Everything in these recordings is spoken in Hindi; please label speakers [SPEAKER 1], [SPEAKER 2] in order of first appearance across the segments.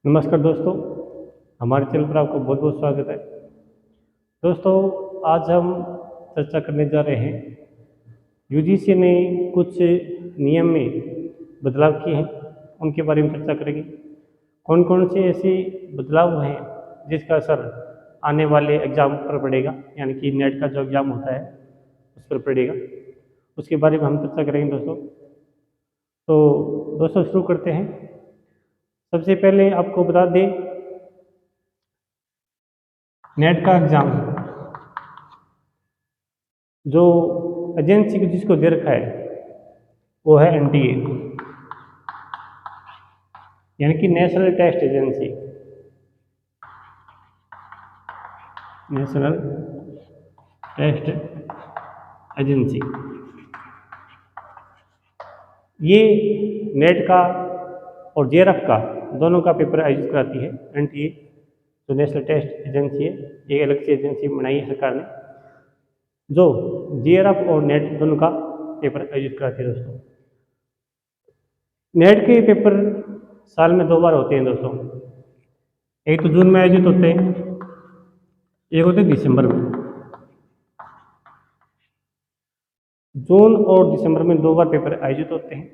[SPEAKER 1] नमस्कार दोस्तों, हमारे चैनल पर आपका बहुत बहुत स्वागत है। दोस्तों, आज हम चर्चा करने जा रहे हैं यूजीसी ने कुछ नियम में बदलाव किए हैं, उनके बारे में चर्चा करेंगे। कौन कौन से ऐसे बदलाव हैं जिसका असर आने वाले एग्ज़ाम पर पड़ेगा, यानी कि नेट का जो एग्ज़ाम होता है उस पर पड़ेगा, उसके बारे में हम चर्चा करेंगे दोस्तों। तो दोस्तों शुरू करते हैं। सबसे पहले आपको बता दें, नेट का एग्ज़ाम जो एजेंसी को जिसको दे रखा है वो है एनटीए, यानी कि national test agency. National test agency ये नेट का और जेआरएफ का दोनों का पेपर आयोजित कराती है। एनटीए जो नेशनल टेस्ट एजेंसी है, ये अलग से एजेंसी बनाई है सरकार ने, जो जेआरएफ और नेट दोनों का पेपर आयोजित कराती है दोस्तों। नेट के पेपर साल में 2 बार होते हैं दोस्तों। एक तो जून में आयोजित होते हैं, एक होते हैं दिसंबर में। जून और दिसंबर में 2 बार पेपर आयोजित होते हैं।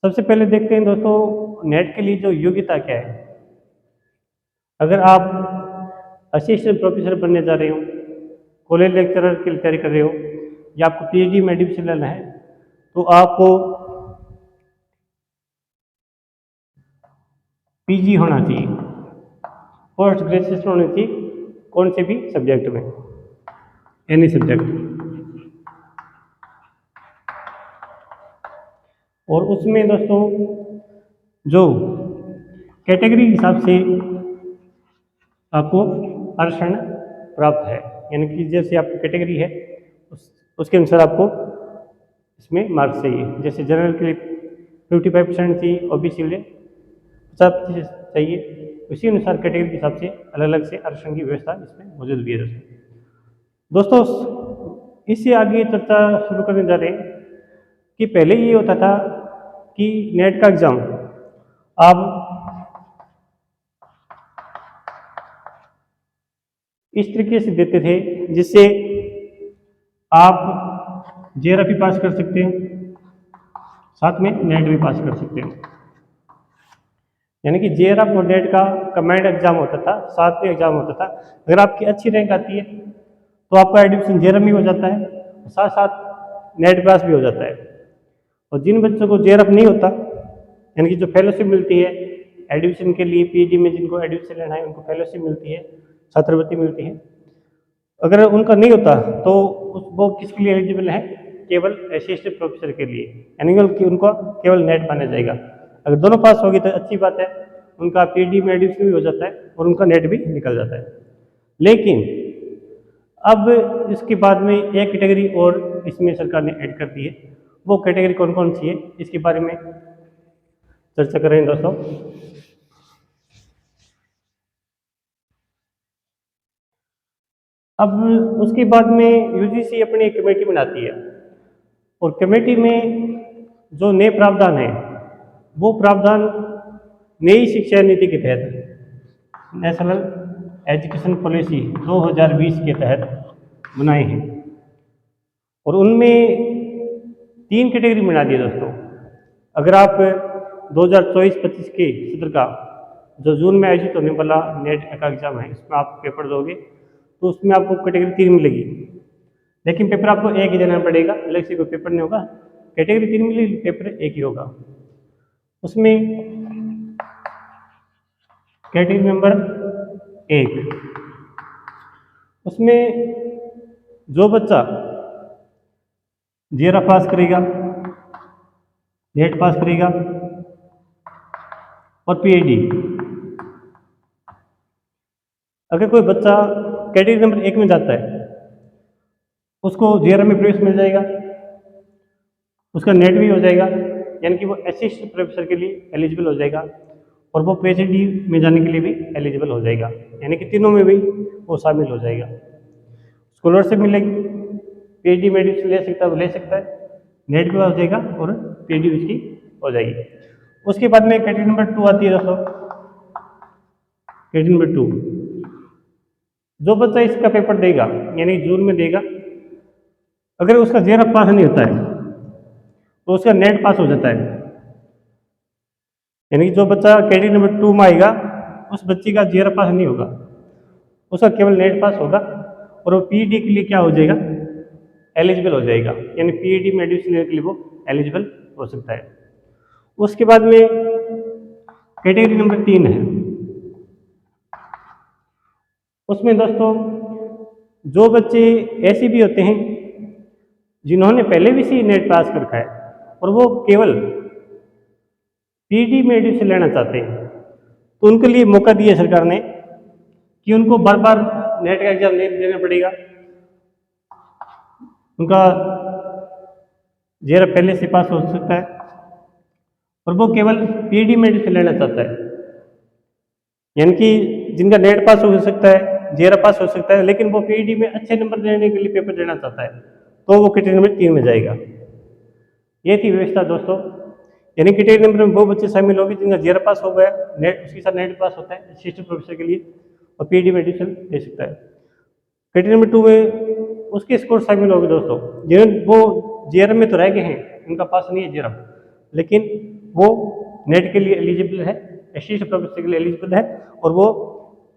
[SPEAKER 1] सबसे पहले देखते हैं दोस्तों, नेट के लिए जो योग्यता क्या है। अगर आप असिस्टेंट प्रोफेसर बनने जा रहे हो, कॉलेज लेक्चरर की तैयारी कर रहे हो, या आपको पीएचडी में एडमिशन लेना है, तो आपको पीजी होना चाहिए, पोस्ट ग्रेजुएशन होनी चाहिए, कौन से भी सब्जेक्ट में, एनी सब्जेक्ट। और उसमें दोस्तों जो कैटेगरी के हिसाब से आपको आरक्षण प्राप्त है, यानी कि जैसे आपकी कैटेगरी है उसके अनुसार आपको इसमें मार्क्स चाहिए। जैसे जनरल के लिए 55% चाहिए, ओबीसी के लिए 50% चाहिए। उसी अनुसार कैटेगरी के हिसाब से अलग अलग से आरक्षण की व्यवस्था इसमें मौजूद भी है दोस्तों। इससे आगे चर्चा शुरू करने जा रहे हैं कि पहले ये होता था कि नेट का एग्ज़ाम आप इस तरीके से देते थे जिससे आप जेआरएफ भी पास कर सकते हैं, साथ में नेट भी पास कर सकते हैं। यानी कि जेआरएफ और नेट का कंबाइंड एग्जाम होता था, साथ में एग्जाम होता था। अगर आपकी अच्छी रैंक आती है तो आपका एडमिशन जेआरएफ में हो जाता है, साथ साथ नेट पास भी हो जाता है। और जिन बच्चों को जेआरएफ नहीं होता, यानी कि जो फेलोशिप मिलती है एडमिशन के लिए, पीएचडी में जिनको एडमिशन लेना है उनको फेलोशिप मिलती है, छात्रवृत्ति मिलती है। अगर उनका नहीं होता तो वो किसके लिए एलिजिबल है? केवल असिस्टेंट प्रोफेसर के लिए, यानी कि उनको केवल नेट माना जाएगा। अगर दोनों पास होगी तो अच्छी बात है, उनका पीएचडी में एडमिशन भी हो जाता है और उनका नेट भी निकल जाता है। लेकिन अब इसके बाद में एक कैटेगरी और इसमें सरकार ने ऐड कर दी है। वो कैटेगरी कौन कौन सी है इसके बारे में चर्चा कर रहे हैं दोस्तों। अब उसके बाद में यूजीसी अपनी एक कमेटी बनाती है, और कमेटी में जो नए प्रावधान है वो प्रावधान नई शिक्षा नीति के तहत, नेशनल एजुकेशन पॉलिसी 2020 के तहत बनाए हैं। और उनमें 3 कैटेगरी बना दी दोस्तों। अगर आप 2024-25 के सत्र का जो जून में आयोजित होने वाला नेट का एग्जाम है इसमें आप पेपर दोगे तो उसमें आपको कैटेगरी 3 मिलेगी, लेकिन पेपर आपको एक ही देना पड़ेगा, अलग से कोई पेपर नहीं होगा। कैटेगरी 3 मिलेगी, पेपर एक ही होगा। उसमें कैटेगरी नंबर 1, उसमें जो बच्चा जेआरएफ पास करेगा, नेट पास करेगा और पीएचडी, अगर कोई बच्चा कैटेगरी नंबर 1 में जाता है उसको जेआरएफ में प्रवेश मिल जाएगा, उसका नेट भी हो जाएगा, यानी कि वो असिस्टेंट प्रोफेसर के लिए एलिजिबल हो जाएगा और वो पीएचडी में जाने के लिए भी एलिजिबल हो जाएगा, यानी कि तीनों में भी वो शामिल हो जाएगा। स्कॉलरशिप मिलेगी, पीएचडी में एडमिशन ले सकता है वो ले सकता है, नेट भी हो जाएगा और पीएचडी उसकी हो जाएगी। उसके बाद में कैटेगरी नंबर 2 आती है दोस्तों। कैटेगरी नंबर 2, जो बच्चा इसका पेपर देगा यानी जून में देगा, अगर उसका जेआरएफ पास नहीं होता है तो उसका नेट पास हो जाता है। यानी जो बच्चा कैटेगरी नंबर 2 में आएगा उस बच्चे का जेआरएफ पास नहीं होगा, उसका केवल नेट पास होगा और वो पीईडी के लिए क्या हो जाएगा, एलिजिबल हो जाएगा। यानी पीईडी में एडमिशन लेने के लिए वो एलिजिबल हो सकता है। उसके बाद में कैटेगरी नंबर 3 है, उसमें दोस्तों जो बच्चे ऐसे भी होते हैं जिन्होंने पहले भी सी नेट पास कर रखा है और वो केवल पीईडी में एडमिशन लेना चाहते हैं, तो उनके लिए मौका दिया सरकार ने कि उनको बार बार नेट का एग्जाम नहीं देना पड़ेगा, उनका जेआरएफ पहले से पास हो सकता है और वो केवल पीईडी में एडमिशन लेना चाहता है। यानी कि जिनका नेट पास हो सकता है, जेआरएफ पास हो सकता है, लेकिन वो पीईडी में अच्छे नंबर लेने के लिए पेपर देना चाहता है, तो वो कैटेगरी नंबर 3 में जाएगा। ये थी व्यवस्था दोस्तों। यानी कैटेगरी नंबर में वो बच्चे शामिल होंगे जिनका जेआरएफ पास हो गया, नेट उसके साथ नेट पास होता है असिस्टेंट प्रोफेसर के लिए और पीईडी में एडमिशन ले सकता है। कैटेगरी नंबर 2 में उसके स्कोर शामिल होंगे दोस्तों जिन्हें वो जेआरएफ में तो रह गए हैं, उनका पास नहीं है जेआरएफ, लेकिन वो नेट के लिए एलिजिबल है, असिस्टेंट प्रोफेसर के लिए एलिजिबल है और वो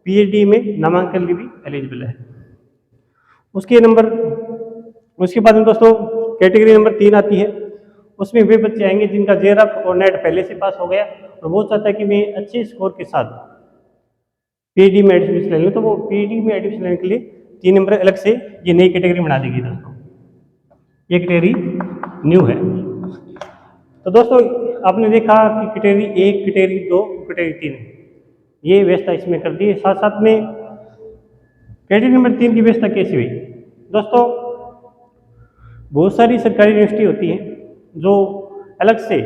[SPEAKER 1] पीएचडी में नामांकन के लिए भी एलिजिबल है। उसके बाद में दोस्तों कैटेगरी नंबर 3 आती है, उसमें वे बच्चे आएंगे जिनका जेआरएफ और नेट पहले से पास हो गया और वो चाहता है कि मैं अच्छे स्कोर के साथ पीईडी में एडमिशन ले लूँ, तो वो पीईडी में एडमिशन लेने के लिए 3 नंबर अलग से ये नई कैटेगरी बना देगी दोस्तों। ये कैटेगरी न्यू है। तो दोस्तों आपने देखा कि कैटेगरी 1, कैटेगरी 2, कैटेगरी 3 ये व्यवस्था इसमें कर दी है। साथ साथ में कैटेगरी नंबर 3 की व्यवस्था कैसी हुई दोस्तों, बहुत सारी सरकारी यूनिवर्सिटी होती हैं जो अलग से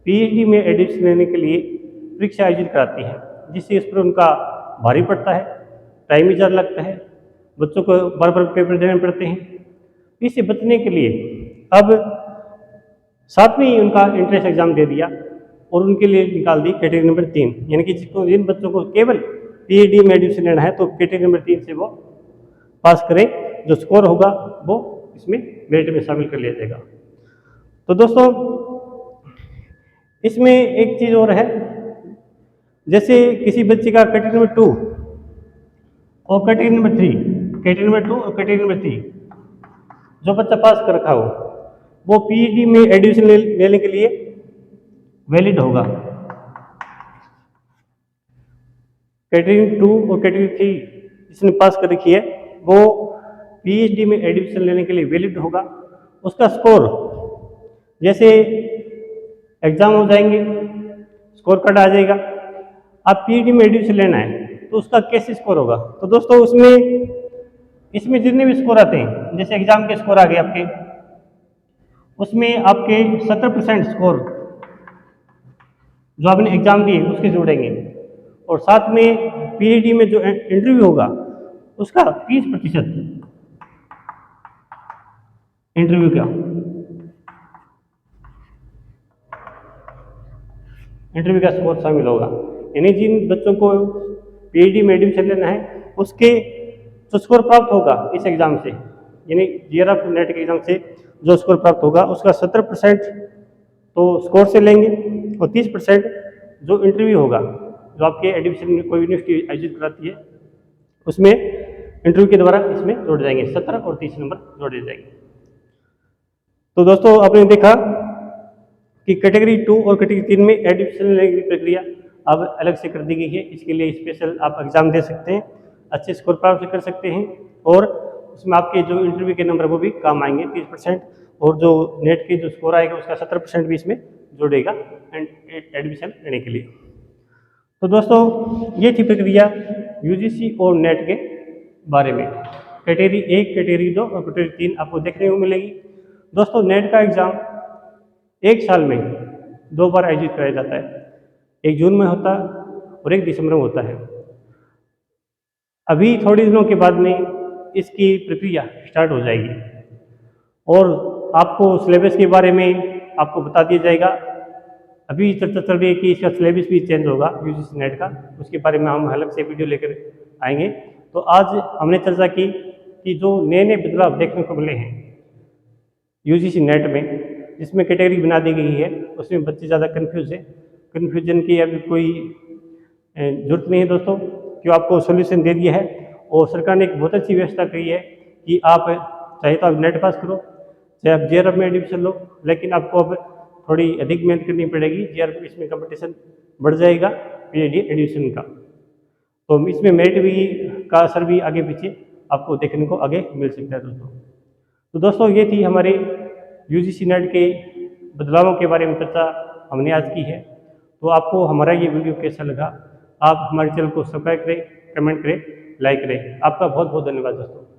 [SPEAKER 1] पीएचडी में एडमिशन लेने के लिए परीक्षा आयोजित कराती हैं, जिससे इस पर उनका भारी पड़ता है, टाइम भी ज़्यादा लगता है, बच्चों को बार बार पेपर देने पड़ते हैं। इससे बचने के लिए अब साथ में ही उनका एंट्रेंस एग्जाम दे दिया और उनके लिए निकाल दी कैटेगरी नंबर 3। यानी कि जिन बच्चों को केवल पीएचडी में एडमिशन लेना है तो कैटेगरी नंबर 3 से वो पास करें, जो स्कोर होगा वो इसमें मेरिट में शामिल कर लिया जाएगा। तो दोस्तों इसमें एक चीज़ और है, जैसे किसी बच्चे का कैटेगरी नंबर 2 और कैटेगरी नंबर 3, कैटेगरी नंबर 2 और कैटेगरी नंबर 3 जो बच्चा पास कर रखा हो वो पीईडी में एडमिशन लेने के लिए वैलिड होगा। कैटेगरी 2 और कैटेगरी 3 जिसने पास कर रखी है वो पीएचडी में एडमिशन लेने के लिए वैलिड होगा। उसका स्कोर जैसे एग्जाम हो जाएंगे, स्कोर कार्ड आ जाएगा, आप पीएचडी में एडमिशन लेना है तो उसका कैसे स्कोर होगा। तो दोस्तों इसमें जितने भी स्कोर आते हैं, जैसे एग्जाम के स्कोर आ गए आपके, उसमें आपके 70% स्कोर जो आपने एग्जाम दिए उसके जोड़ेंगे और साथ में पीएचडी में जो इंटरव्यू होगा उसका 30% इंटरव्यू का स्कोर शामिल होगा। यानी जिन बच्चों को पीएचडी में एडमिशन लेना है उसके जो स्कोर प्राप्त होगा इस एग्जाम से, यानी जेआरएफ नेट के एग्जाम से जो स्कोर प्राप्त होगा उसका 70% तो स्कोर से लेंगे और 30% जो इंटरव्यू होगा, जो आपके एडमिशन में कोई यूनिवर्सिटी आयोजित कराती है उसमें इंटरव्यू के द्वारा इसमें जोड़ जाएंगे, 17 और 30 नंबर जोड़े जाएंगे। तो दोस्तों आपने देखा कि कैटेगरी 2 और कैटेगरी 3 में एडमिशन लेने की प्रक्रिया अब अलग से कर दी गई है। इसके लिए स्पेशल आप एग्जाम दे सकते हैं, अच्छे स्कोर प्राप्त कर सकते हैं और उसमें आपके जो इंटरव्यू के नंबर वो भी काम आएंगे 30%, और जो नेट के जो स्कोर आएगा उसका 70% भी इसमें जोड़ेगा एडमिशन लेने के लिए। तो दोस्तों ये थी प्रक्रिया यूजीसी और नेट के बारे में। कैटेगरी 1, कैटेगरी 2 और कैटेगरी 3 आपको देखने को मिलेगी। दोस्तों नेट का एग्ज़ाम एक साल में 2 बार आयोजित कराया जाता है, एक जून में होता है और एक दिसंबर में होता है। अभी थोड़े दिनों के बाद में इसकी प्रक्रिया स्टार्ट हो जाएगी और आपको सिलेबस के बारे में आपको बता दिया जाएगा अभी चर्चा चल रही है कि इसका सिलेबस भी चेंज होगा यूजीसी नेट का, उसके बारे में हम अलग से वीडियो लेकर आएंगे। तो आज हमने चर्चा की कि जो नए नए बदलाव देखने को मिले हैं यूजीसी नेट में, जिसमें कैटेगरी बना दी गई है, उसमें बच्चे ज़्यादा कन्फ्यूज है। कन्फ्यूजन की अभी कोई जरूरत नहीं है दोस्तों, क्यों आपको सोल्यूशन दे दिया है। और सरकार ने एक बहुत अच्छी व्यवस्था की है कि आप चाहे तो आप नेट पास करो, चाहे आप जेआरएफ में एडमिशन लो, लेकिन आपको अब थोड़ी अधिक मेहनत करनी पड़ेगी। जेआरएफ इसमें कंपटीशन बढ़ जाएगा पीएचडी एडमिशन का, तो इसमें मेरिट भी का असर भी आगे पीछे आपको देखने को आगे मिल सकता है दोस्तों। तो दोस्तों ये थी हमारे यूजीसी नेट के बदलावों के बारे में चर्चा हमने आज की है। तो आपको हमारा ये वीडियो कैसा लगा, आप हमारे चैनल को सब्सक्राइब करें, कमेंट करें, लाइक करें। आपका बहुत बहुत धन्यवाद दोस्तों।